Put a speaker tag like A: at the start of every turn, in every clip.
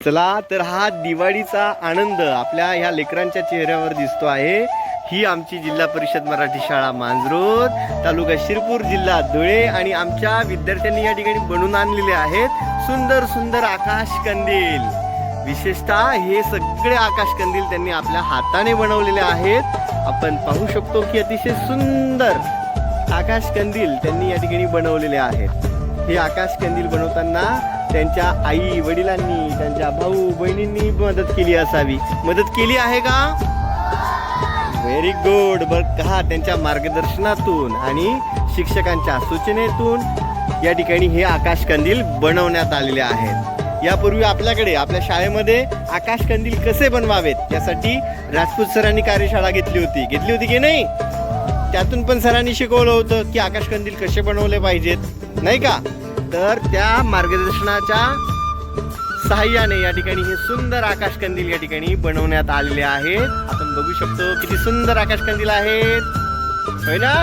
A: चला तर हा दिवाळीचा आनंद आपल्या ह्या लेकरांच्या चेहऱ्यावर दिसतो आहे। ही आमची जिल्हा परिषद मराठी शाळा मांजरोद, तालुका शिरपूर, जिल्हा धुळे आणि आमच्या विद्यार्थ्यांनी या ठिकाणी बनवून आणलेले आहेत सुंदर सुंदर आकाश कंदील। विशेषतः हे सगळे आकाश कंदील त्यांनी आपल्या हाताने बनवलेले आहेत। आपण पाहू शकतो की अतिशय सुंदर आकाश कंदील त्यांनी या ठिकाणी बनवलेले आहेत। हे आकाश कंदील बनवताना त्यांच्या आई वडिलांनी, त्यांच्या भाऊ बहिणींनी मदत केली असावी। मदत केली आहे का? Very good. बरं का, त्यांच्या मार्गदर्शनातून आणि शिक्षकांच्या सूचनेतून या ठिकाणी हे आकाश कंदील बनवण्यात आलेले आहेत। यापूर्वी आपल्याकडे आपल्या शाळेमध्ये आकाश कंदील कसे बनवावेत यासाठी राजपूत सरांनी कार्यशाळा घेतली होती की नाही? त्यातून पण सरांनी शिकवलं होतं की आकाश कंदील कसे बनवले पाहिजेत, नाही का? तर त्या मार्गदर्शनाच्या सहाय्याने या ठिकाणी हे सुंदर आकाश कंदील या ठिकाणी बनवण्यात आलेले आहेत। आपण बघू शकतो किती सुंदर आकाश कंदील आहेत, होय ना?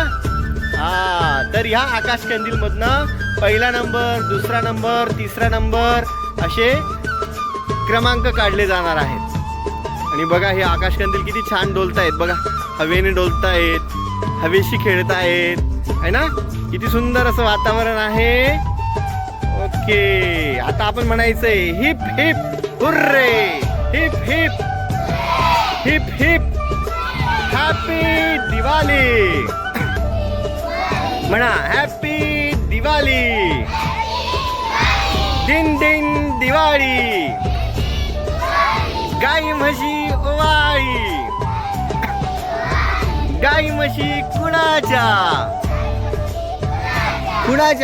A: तर ह्या आकाश कंदील मधनं पहिला नंबर, दुसरा नंबर, तिसरा नंबर असे क्रमांक काढले जाणार आहेत। आणि बघा हे आकाश कंदील किती छान डोलतायत, बघा हवेने डोलतायत, हवेशी खेळतायत, है ना? किती सुंदर असं वातावरण आहे। ओके, आता आपण म्हणायचंय heap heap hurray, heap heap heap heap happy Diwali. म्हणा हॅपी दिवाळी, दिन दिन दिवाळी, गाई म्हशी ओवाळी, गाई म्हशी कुणाच्या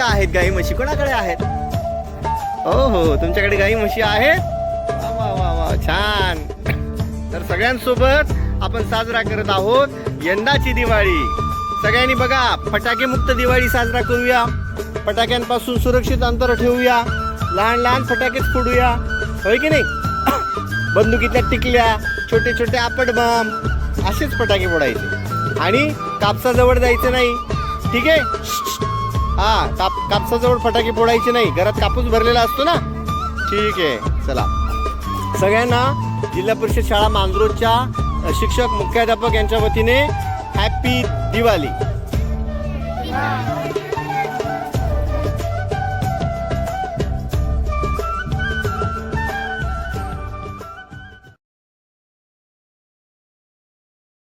A: आहेत? गाई म्हशी कोणाकडे आहेत? हो, तुमच्याकडे गाई म्हशी आहेत? वा वा वा, छान। तर सगळ्यांसोबत आपण साजरा करत आहोत यंदाची दिवाळी। सगळ्यांनी बघा फटाके मुक्त दिवाळी साजरा करूया, फटाक्यांपासून सुरक्षित अंतर ठेवूया, लहान लहान फटाकेच फोडूया, होय की नाही? बंदुकीतल्या टिकल्या, छोटे छोटे आपट बम असेच फटाके फोडायचे आणि कापसाजवळ जायचं नाही, ठीक आहे? कापसाजवळ फटाके फोडायचे नाही, घरात कापूस भरलेला असतो ना, ठीक आहे? चला, सगळ्यांना जिल्हा परिषद शाळा मांजरोदच्या शिक्षक, मुख्याध्यापक यांच्या वतीने हॅपी दिवाळी।